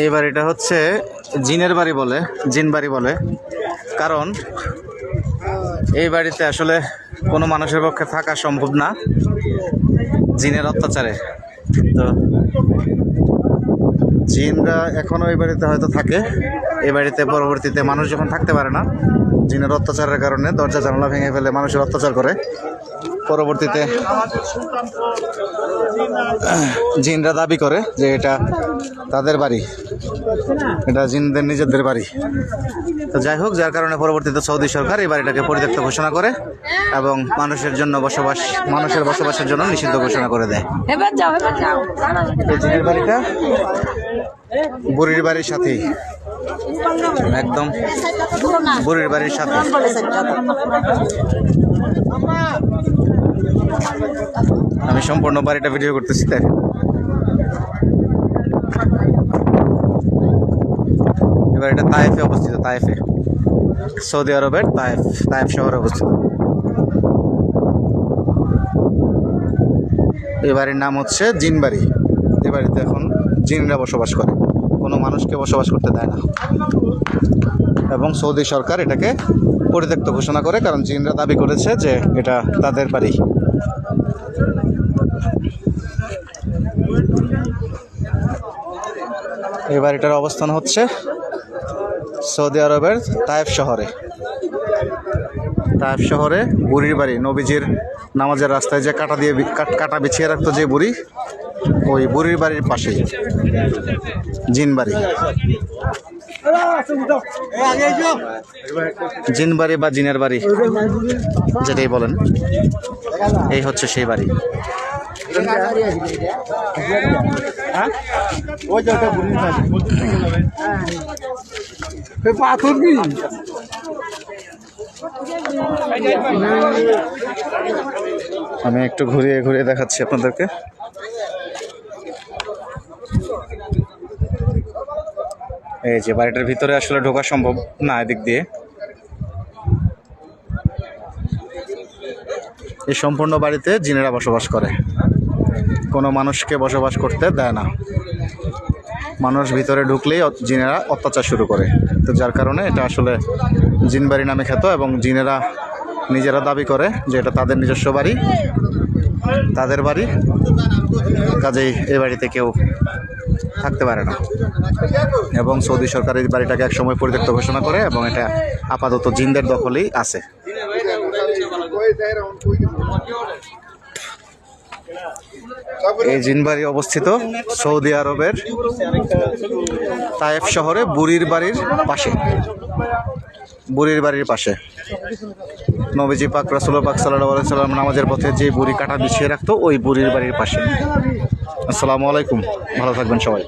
এই বাড়িটা হচ্ছে জিনের বাড়ি বলে, জিন বাড়ি বলে, কারণ এই বাড়িতে আসলে কোনো মানুষের পক্ষে থাকা সম্ভব না জিনের অত্যাচারে। তো জিনরা এখনো এই বাড়িতে হয়তো থাকে। এই বাড়িতে পরবর্তীতে মানুষ যখন থাকতে পারে না, জিনের অত্যাচারের কারণে দরজা জানালা ভেঙে ফেলে মানুষের অত্যাচার করে, পরবর্তীতে জিনরা দাবি করে যে এটা তাদের বাড়ি, এটা জিনদের নিজেদের বাড়ি। তো যাই হোক, যার কারণে পরবর্তীতে সৌদি সরকার এই বাড়িটাকে পরিত্যক্ত ঘোষণা করে এবং মানুষের বসবাসের জন্য নিষিদ্ধ ঘোষণা করে দেয়। এই জিনের বাড়িটা বুড়ির বাড়ির সাথেই, একদম বুড়ির বাড়ির সাথে। আমি সম্পূর্ণ বাড়িটা ভিডিও করতেছি। তাই এই বাড়িটা তায়েফে অবস্থিত, তায়েফে, সৌদি আরবের তায়েফ শহরে অবস্থিত। এই বাড়ির নাম হচ্ছে জিন বাড়ি। এই বাড়িতে এখন জিনরা বসবাস করে, কোনো মানুষকে বসবাস করতে দেয় না এবং সৌদি সরকার এটাকে পরিত্যক্ত ঘোষণা করে, কারণ জিনরা দাবি করেছে যে এটা তাদের বাড়ি। এই বাড়িটার অবস্থান হচ্ছে সৌদি আরবের তায়েফ শহরে বুড়ির বাড়ি, নবীজির নামাজের রাস্তায় যে কাটা বিছিয়ে রাখতো যে বুড়ি, ওই বুড়ির বাড়ির পাশেই জিন বাড়ি। জিন বাড়ি বা জিনের বাড়ি যেটাই বলেন, এই হচ্ছে সেই বাড়ি। আমি একটু ঘুরিয়ে ঘুরিয়ে দেখাচ্ছি আপনাদেরকে। এই যে বাড়িটার ভিতরে আসলে ঢোকা সম্ভব না এদিক দিয়ে। এই সম্পূর্ণ বাড়িতে জিনেরা বসবাস করে, কোনো মানুষকে বসবাস করতে দেয় না। মানুষ ভিতরে ঢুকলেই জিনেরা অত্যাচার শুরু করে। তো যার কারণে এটা আসলে জিন বাড়ি নামে খ্যাত এবং জিনেরা নিজেরা দাবি করে যে এটা তাদের নিজস্ব বাড়ি, তাদের বাড়ি, কাজেই এই বাড়িতে কেউ থাকতে পারে না। এবং সৌদি সরকার এই বাড়িটাকে একসময় পরিত্যক্ত ঘোষণা করে এবং এটা আপাতত জিনদের দখলেই আছে। এই জিন বাড়ি অবস্থিত সৌদি আরবের তায়েফ শহরে বুড়ির বাড়ির পাশে। নবীজি পাক রাসূলুল্লাহ পাক সাল্লাল্লাহু আলাইহি ওয়াসাল্লাম নামাজের পথে যে বুড়ি কাটা বিছিয়ে রাখতো, ওই বুড়ির বাড়ির পাশে। আসসালামু আলাইকুম, ভালো থাকবেন সবাই।